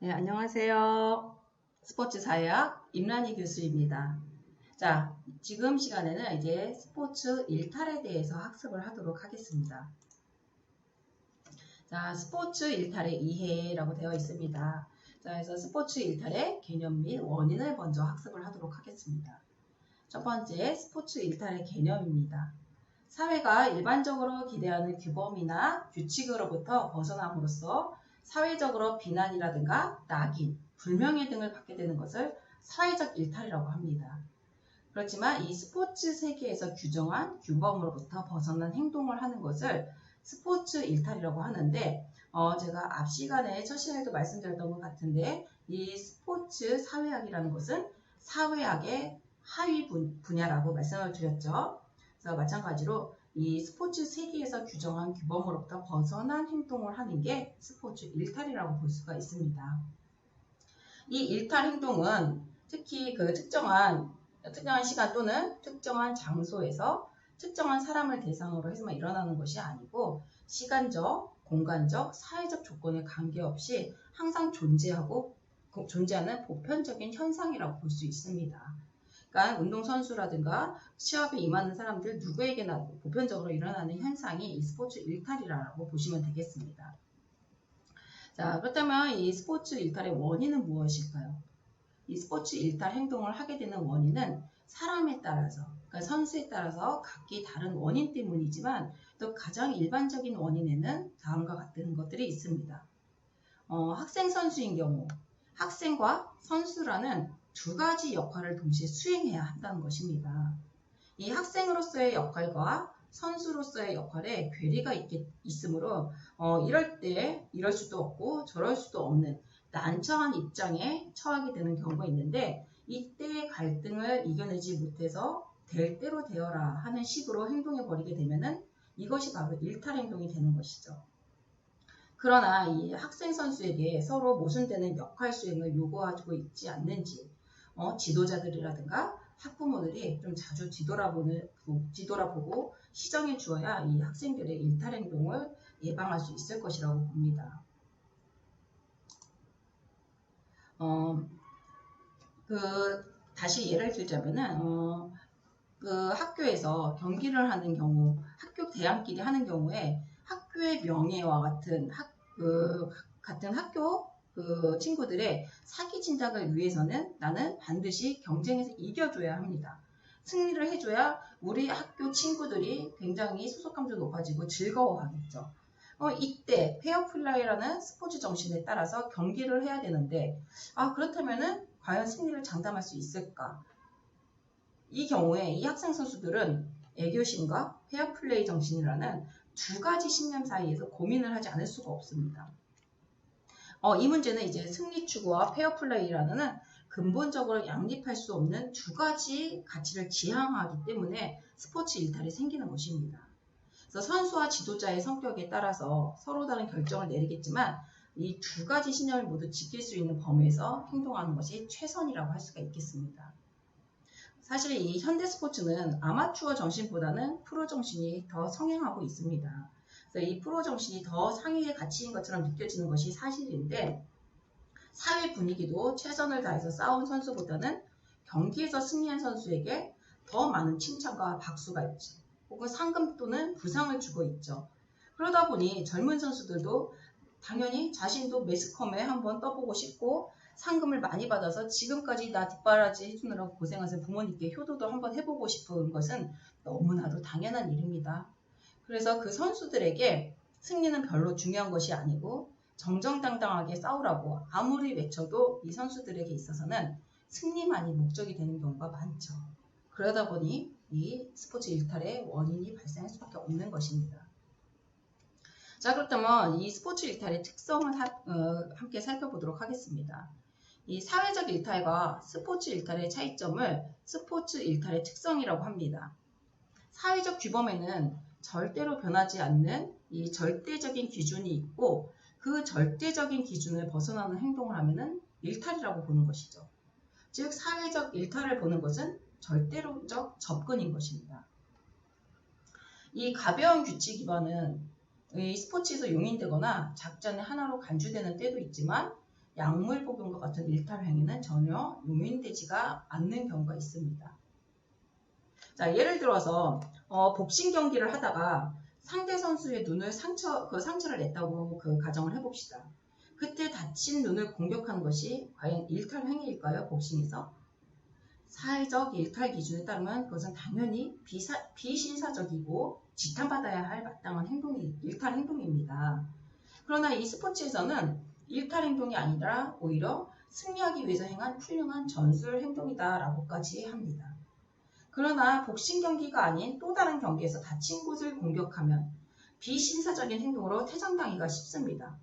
네, 안녕하세요. 스포츠 사회학 임란희 교수입니다. 자, 지금 시간에는 이제 스포츠 일탈에 대해서 학습을 하도록 하겠습니다. 자, 스포츠 일탈의 이해라고 되어 있습니다. 자, 그래서 스포츠 일탈의 개념 및 원인을 먼저 학습을 하도록 하겠습니다. 첫 번째, 스포츠 일탈의 개념입니다. 사회가 일반적으로 기대하는 규범이나 규칙으로부터 벗어남으로써 사회적으로 비난이라든가 낙인, 불명예 등을 받게 되는 것을 사회적 일탈이라고 합니다. 그렇지만 이 스포츠 세계에서 규정한 규범으로부터 벗어난 행동을 하는 것을 스포츠 일탈이라고 하는데 제가 앞 시간에 첫 시간에도 말씀드렸던 것 같은데 이 스포츠 사회학이라는 것은 사회학의 하위 분야라고 말씀을 드렸죠. 그래서 마찬가지로 이 스포츠 세계에서 규정한 규범으로부터 벗어난 행동을 하는 게 스포츠 일탈이라고 볼 수가 있습니다. 이 일탈 행동은 특히 그 특정한 시간 또는 특정한 장소에서 특정한 사람을 대상으로 해서만 일어나는 것이 아니고 시간적, 공간적, 사회적 조건에 관계없이 항상 존재하는 보편적인 현상이라고 볼 수 있습니다. 그러니까 운동선수라든가 시합에 임하는 사람들 누구에게나 보편적으로 일어나는 현상이 이 스포츠 일탈이라고 보시면 되겠습니다. 자, 그렇다면 이 스포츠 일탈의 원인은 무엇일까요? 이 스포츠 일탈 행동을 하게 되는 원인은 사람에 따라서, 그러니까 선수에 따라서 각기 다른 원인 때문이지만 또 가장 일반적인 원인에는 다음과 같은 것들이 있습니다. 학생 선수인 경우, 학생과 선수라는 두 가지 역할을 동시에 수행해야 한다는 것입니다. 이 학생으로서의 역할과 선수로서의 역할에 괴리가 있으므로 이럴 때 이럴 수도 없고 저럴 수도 없는 난처한 입장에 처하게 되는 경우가 있는데 이때의 갈등을 이겨내지 못해서 될 대로 되어라 하는 식으로 행동해 버리게 되면은 이것이 바로 일탈 행동이 되는 것이죠. 그러나 이 학생 선수에게 서로 모순되는 역할 수행을 요구하고 있지 않는지 지도자들이라든가 학부모들이 좀 자주 뒤돌아보고 시정해 주어야 이 학생들의 일탈 행동을 예방할 수 있을 것이라고 봅니다. 다시 예를 들자면은 학교에서 경기를 하는 경우, 학교 대항끼리 하는 경우에 학교의 명예와 같은 학교 친구들의 사기 진작을 위해서는 나는 반드시 경쟁에서 이겨줘야 합니다. 승리를 해줘야 우리 학교 친구들이 굉장히 소속감도 높아지고 즐거워하겠죠. 이때 페어플레이라는 스포츠 정신에 따라서 경기를 해야 되는데 그렇다면은 과연 승리를 장담할 수 있을까? 이 경우에 이 학생 선수들은 애교심과 페어플레이 정신이라는 두 가지 신념 사이에서 고민을 하지 않을 수가 없습니다. 이 문제는 이제 승리 추구와 페어플레이라는 근본적으로 양립할 수 없는 두 가지 가치를 지향하기 때문에 스포츠 일탈이 생기는 것입니다. 그래서 선수와 지도자의 성격에 따라서 서로 다른 결정을 내리겠지만 이 두 가지 신념을 모두 지킬 수 있는 범위에서 행동하는 것이 최선이라고 할 수가 있겠습니다. 사실 이 현대 스포츠는 아마추어 정신보다는 프로 정신이 더 성행하고 있습니다. 그래서 이 프로 정신이 더 상위의 가치인 것처럼 느껴지는 것이 사실인데 사회 분위기도 최선을 다해서 싸운 선수보다는 경기에서 승리한 선수에게 더 많은 칭찬과 박수가 있죠. 혹은 상금 또는 부상을 주고 있죠. 그러다 보니 젊은 선수들도 당연히 자신도 매스컴에 한번 떠보고 싶고 상금을 많이 받아서 지금까지 나 뒷바라지 해주느라고 고생하신 부모님께 효도도 한번 해보고 싶은 것은 너무나도 당연한 일입니다. 그래서 그 선수들에게 승리는 별로 중요한 것이 아니고 정정당당하게 싸우라고 아무리 외쳐도 이 선수들에게 있어서는 승리만이 목적이 되는 경우가 많죠. 그러다 보니 이 스포츠 일탈의 원인이 발생할 수밖에 없는 것입니다. 자, 그렇다면 이 스포츠 일탈의 특성을 함께 살펴보도록 하겠습니다. 이 사회적 일탈과 스포츠 일탈의 차이점을 스포츠 일탈의 특성이라고 합니다. 사회적 규범에는 절대로 변하지 않는 이 절대적인 기준이 있고 그 절대적인 기준을 벗어나는 행동을 하면은 일탈이라고 보는 것이죠. 즉 사회적 일탈을 보는 것은 절대론적 접근인 것입니다. 이 가벼운 규칙 기반은 이 스포츠에서 용인되거나 작전의 하나로 간주되는 때도 있지만 약물 복용과 같은 일탈 행위는 전혀 용인되지가 않는 경우가 있습니다. 자, 예를 들어서 복싱 경기를 하다가 상대 선수의 눈을 상처를 냈다고 가정을 해봅시다. 그때 다친 눈을 공격하는 것이 과연 일탈 행위일까요? 복싱에서? 사회적 일탈 기준에 따르면 그것은 당연히 비신사적이고 지탄받아야 할 마땅한 일탈 행동입니다. 그러나 이 스포츠에서는 일탈 행동이 아니라 오히려 승리하기 위해서 행한 훌륭한 전술 행동이다라고까지 합니다. 그러나 복싱 경기가 아닌 또 다른 경기에서 다친 곳을 공격하면 비신사적인 행동으로 퇴장당하기가 쉽습니다.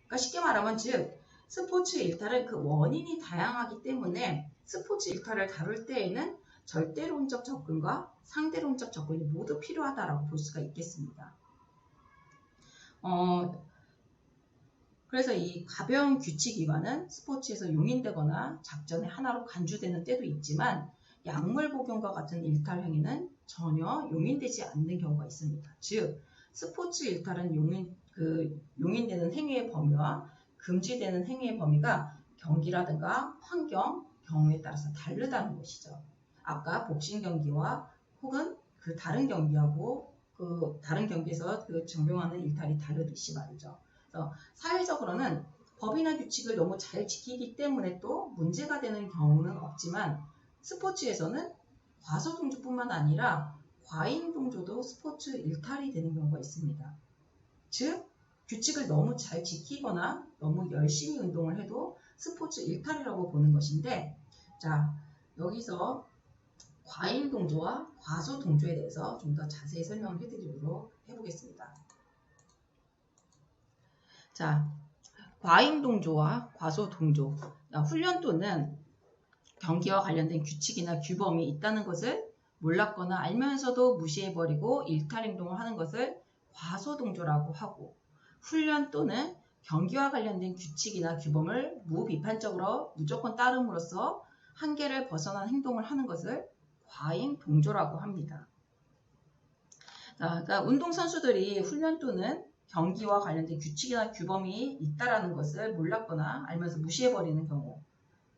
그러니까 쉽게 말하면 즉 스포츠 일탈은 그 원인이 다양하기 때문에 스포츠 일탈을 다룰 때에는 절대론적 접근과 상대론적 접근이 모두 필요하다라고 볼 수가 있겠습니다. 그래서 이 가벼운 규칙 위반은 스포츠에서 용인되거나 작전의 하나로 간주되는 때도 있지만 약물 복용과 같은 일탈 행위는 전혀 용인되지 않는 경우가 있습니다. 즉, 스포츠 일탈은 용인되는 행위의 범위와 금지되는 행위의 범위가 경기라든가 환경, 경우에 따라서 다르다는 것이죠. 아까 복싱 경기와 혹은 그 다른 경기하고 다른 경기에서 적용하는 일탈이 다르듯이 말이죠. 그래서 사회적으로는 법이나 규칙을 너무 잘 지키기 때문에 또 문제가 되는 경우는 없지만 스포츠에서는 과소동조뿐만 아니라 과잉동조도 스포츠 일탈이 되는 경우가 있습니다. 즉, 규칙을 너무 잘 지키거나 너무 열심히 운동을 해도 스포츠 일탈이라고 보는 것인데, 자, 여기서 과잉동조와 과소동조에 대해서 좀 더 자세히 설명을 해드리도록 해보겠습니다. 자, 과잉동조와 과소동조. 훈련 또는 경기와 관련된 규칙이나 규범이 있다는 것을 몰랐거나 알면서도 무시해버리고 일탈 행동을 하는 것을 과소동조라고 하고, 훈련 또는 경기와 관련된 규칙이나 규범을 무비판적으로 무조건 따름으로써 한계를 벗어난 행동을 하는 것을 과잉동조라고 합니다. 자, 그러니까 운동선수들이 훈련 또는 경기와 관련된 규칙이나 규범이 있다는 것을 몰랐거나 알면서 무시해버리는 경우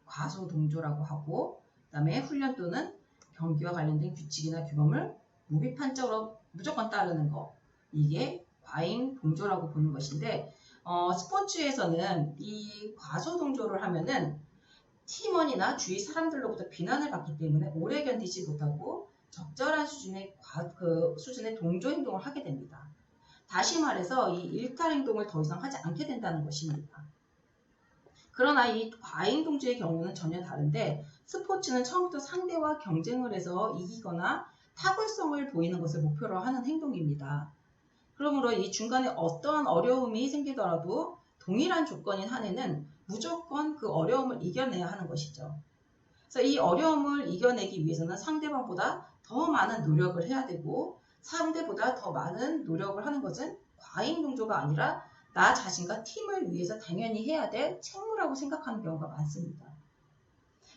과소동조라고 하고, 그 다음에 훈련 또는 경기와 관련된 규칙이나 규범을 무비판적으로 무조건 따르는 거, 이게 과잉동조라고 보는 것인데, 스포츠에서는 이 과소동조를 하면은 팀원이나 주위 사람들로부터 비난을 받기 때문에 오래 견디지 못하고 적절한 수준의 동조 행동을 하게 됩니다. 다시 말해서 이 일탈 행동을 더 이상 하지 않게 된다는 것입니다. 그러나 이 과잉동조의 경우는 전혀 다른데, 스포츠는 처음부터 상대와 경쟁을 해서 이기거나 탁월성을 보이는 것을 목표로 하는 행동입니다. 그러므로 이 중간에 어떠한 어려움이 생기더라도 동일한 조건인 한에는 무조건 그 어려움을 이겨내야 하는 것이죠. 그래서 이 어려움을 이겨내기 위해서는 상대방보다 더 많은 노력을 해야 되고, 상대보다 더 많은 노력을 하는 것은 과잉동조가 아니라 나 자신과 팀을 위해서 당연히 해야 될 책무라고 생각하는 경우가 많습니다.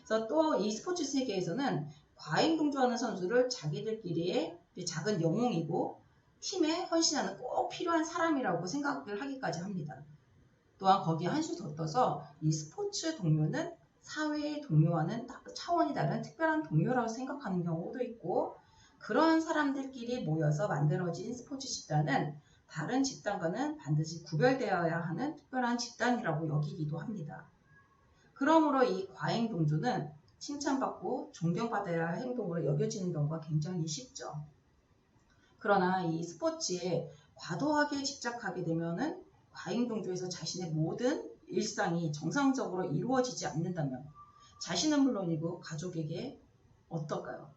그래서 또 이 스포츠 세계에서는 과잉동조하는 선수를 자기들끼리의 작은 영웅이고 팀에 헌신하는 꼭 필요한 사람이라고 생각을 하기까지 합니다. 또한 거기에 한 수 더 떠서 이 스포츠 동료는 사회의 동료와는 차원이 다른 특별한 동료라고 생각하는 경우도 있고, 그런 사람들끼리 모여서 만들어진 스포츠 집단은 다른 집단과는 반드시 구별되어야 하는 특별한 집단이라고 여기기도 합니다. 그러므로 이 과잉동조는 칭찬받고 존경받아야 할 행동으로 여겨지는 경우가 굉장히 쉽죠. 그러나 이 스포츠에 과도하게 집착하게 되면은 과잉동조에서 자신의 모든 일상이 정상적으로 이루어지지 않는다면 자신은 물론이고 가족에게 어떨까요?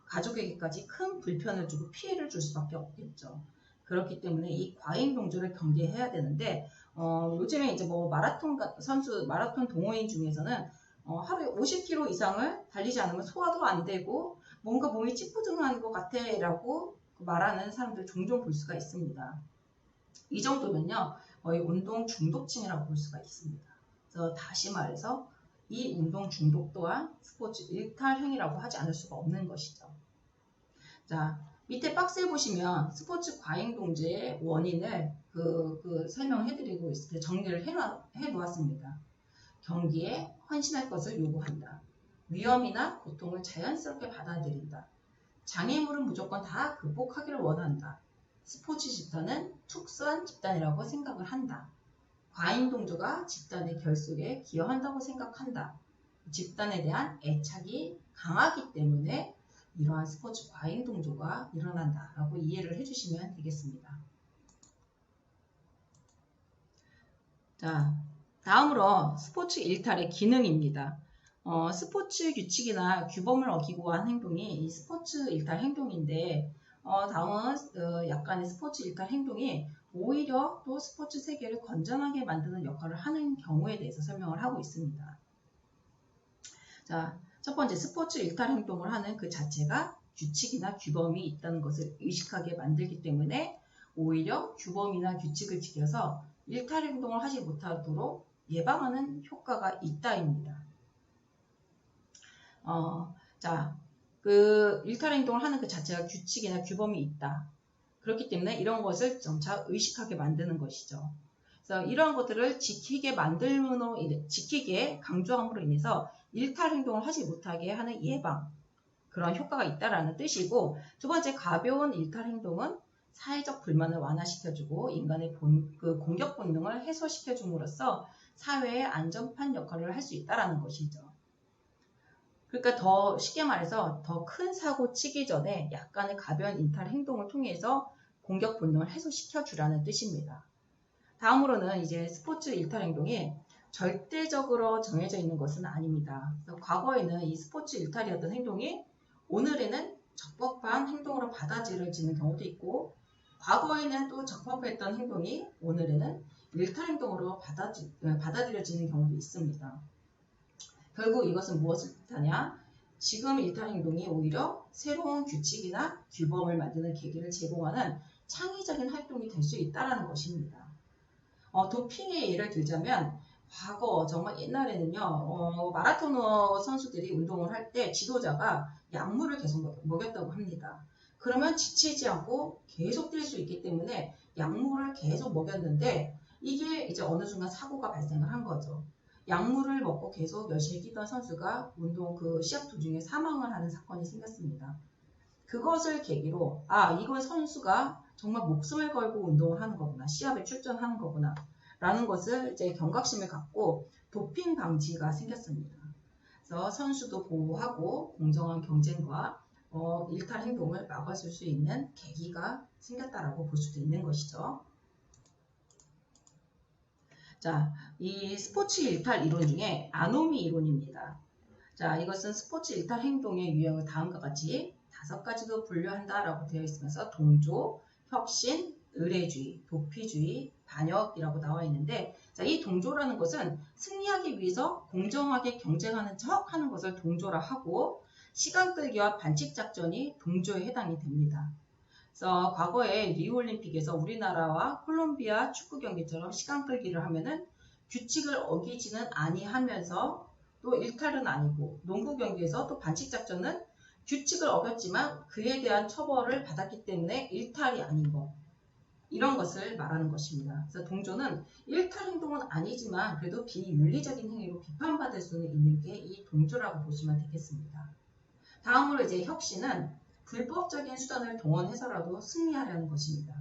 가족에게까지 큰 불편을 주고 피해를 줄 수밖에 없겠죠. 그렇기 때문에 이 과잉동조를 경계해야 되는데, 요즘에 이제 마라톤 동호인 중에서는 하루에 50km 이상을 달리지 않으면 소화도 안 되고 뭔가 몸이 찌뿌둥한 것 같아 라고 말하는 사람들 종종 볼 수가 있습니다. 이 정도면요, 거의 운동 중독증이라고 볼 수가 있습니다. 그래서 다시 말해서 이 운동 중독 또한 스포츠 일탈 행위라고 하지 않을 수가 없는 것이죠. 자, 밑에 박스에 보시면 스포츠 과잉동조의 원인을 설명을 해드리고 있습니다. 정리를 해놓았습니다. 경기에 헌신할 것을 요구한다. 위험이나 고통을 자연스럽게 받아들인다. 장애물은 무조건 다 극복하기를 원한다. 스포츠 집단은 특수한 집단이라고 생각을 한다. 과잉 동조가 집단의 결속에 기여한다고 생각한다. 집단에 대한 애착이 강하기 때문에 이러한 스포츠 과잉 동조가 일어난다라고 이해를 해주시면 되겠습니다. 자, 다음으로 스포츠 일탈의 기능입니다. 스포츠 규칙이나 규범을 어기고 한 행동이 이 스포츠 일탈 행동인데 다음은 약간의 스포츠 일탈 행동이 오히려 또 스포츠 세계를 건전하게 만드는 역할을 하는 경우에 대해서 설명을 하고 있습니다. 자, 첫 번째 스포츠 일탈 행동을 하는 그 자체가 규칙이나 규범이 있다는 것을 의식하게 만들기 때문에 오히려 규범이나 규칙을 지켜서 일탈 행동을 하지 못하도록 예방하는 효과가 있다입니다. 자, 그 일탈 행동을 하는 그 자체가 규칙이나 규범이 있다. 그렇기 때문에 이런 것을 점차 의식하게 만드는 것이죠. 그래서 이러한 것들을 지키게 강조함으로 인해서 일탈 행동을 하지 못하게 하는 예방, 그런 효과가 있다라는 뜻이고, 두 번째 가벼운 일탈 행동은 사회적 불만을 완화시켜주고 인간의 공격 본능을 해소시켜줌으로써 사회의 안전판 역할을 할 수 있다는 것이죠. 그러니까 더 쉽게 말해서 더 큰 사고 치기 전에 약간의 가벼운 일탈 행동을 통해서 공격 본능을 해소시켜주라는 뜻입니다. 다음으로는 이제 스포츠 일탈 행동이 절대적으로 정해져 있는 것은 아닙니다. 그래서 과거에는 이 스포츠 일탈이었던 행동이 오늘에는 적법한 행동으로 받아들여지는 경우도 있고, 과거에는 또 적법했던 행동이 오늘에는 일탈 행동으로 받아들여지는 경우도 있습니다. 결국 이것은 무엇을 뜻하냐? 지금 일탈 행동이 오히려 새로운 규칙이나 규범을 만드는 계기를 제공하는 창의적인 활동이 될 수 있다는 것입니다. 도핑의 예를 들자면 과거 정말 옛날에는요 마라토너 선수들이 운동을 할 때 지도자가 약물을 계속 먹였다고 합니다. 그러면 지치지 않고 계속 뛸 수 있기 때문에 약물을 계속 먹였는데 이게 이제 어느 순간 사고가 발생을 한 거죠. 약물을 먹고 계속 열심히 뛰던 선수가 시합 도중에 사망을 하는 사건이 생겼습니다. 그것을 계기로 이건 선수가 정말 목숨을 걸고 운동을 하는 거구나, 시합에 출전하는 거구나 라는 것을 이제 경각심을 갖고 도핑 방지가 생겼습니다. 그래서 선수도 보호하고 공정한 경쟁과 일탈 행동을 막아줄 수 있는 계기가 생겼다라고 볼 수도 있는 것이죠. 자, 이 스포츠 일탈 이론 중에 아노미 이론입니다. 자, 이것은 스포츠 일탈 행동의 유형을 다음과 같이 5가지로 분류한다라고 되어 있으면서 동조, 혁신, 의례주의, 도피주의, 반역이라고 나와 있는데, 자, 이 동조라는 것은 승리하기 위해서 공정하게 경쟁하는 척 하는 것을 동조라 하고, 시간 끌기와 반칙 작전이 동조에 해당이 됩니다. 그래서 과거에 리우올림픽에서 우리나라와 콜롬비아 축구 경기처럼 시간 끌기를 하면은 규칙을 어기지는 아니하면서 또 일탈은 아니고, 농구 경기에서 또 반칙 작전은 규칙을 어겼지만 그에 대한 처벌을 받았기 때문에 일탈이 아닌 것, 이런 것을 말하는 것입니다. 그래서 동조는 일탈 행동은 아니지만 그래도 비윤리적인 행위로 비판받을 수는 있는 게 이 동조라고 보시면 되겠습니다. 다음으로 이제 혁신은 불법적인 수단을 동원해서라도 승리하려는 것입니다.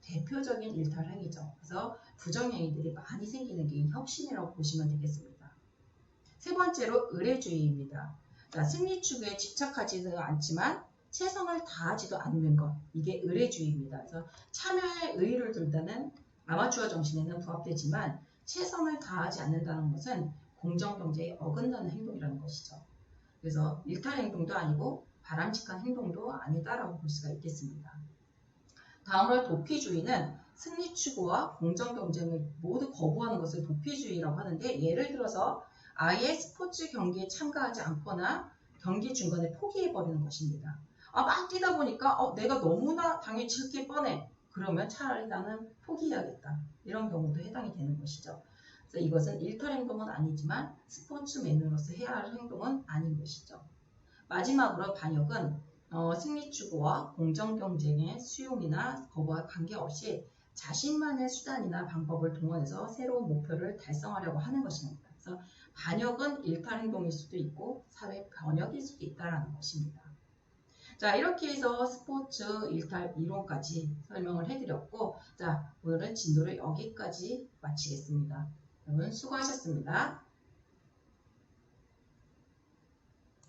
대표적인 일탈 행위죠. 그래서 부정행위들이 많이 생기는 게 혁신이라고 보시면 되겠습니다. 세 번째로 의례주의입니다. 자, 승리 추구에 집착하지는 않지만 최선을 다하지도 않는 것, 이게 의례주의입니다. 그래서 참여의 의의를 둔다는 아마추어 정신에는 부합되지만 최선을 다하지 않는다는 것은 공정경제에 어긋나는 행동이라는 것이죠. 그래서 일탈 행동도 아니고 바람직한 행동도 아니다라고 볼 수가 있겠습니다. 다음으로 도피주의는 승리 추구와 공정 경쟁을 모두 거부하는 것을 도피주의라고 하는데, 예를 들어서 아예 스포츠 경기에 참가하지 않거나 경기 중간에 포기해버리는 것입니다. 막 뛰다 보니까 내가 너무나 당연히 질 게 뻔해. 그러면 차라리 나는 포기해야겠다. 이런 경우도 해당이 되는 것이죠. 그래서 이것은 일탈 행동은 아니지만 스포츠맨으로서 해야 할 행동은 아닌 것이죠. 마지막으로 반역은 승리 추구와 공정 경쟁의 수용이나 거부와 관계없이 자신만의 수단이나 방법을 동원해서 새로운 목표를 달성하려고 하는 것입니다. 그래서 반역은 일탈 행동일 수도 있고 사회 변혁일 수도 있다는 것입니다. 자, 이렇게 해서 스포츠 일탈 이론까지 설명을 해드렸고, 자, 오늘은 진도를 여기까지 마치겠습니다. 여러분 수고하셨습니다.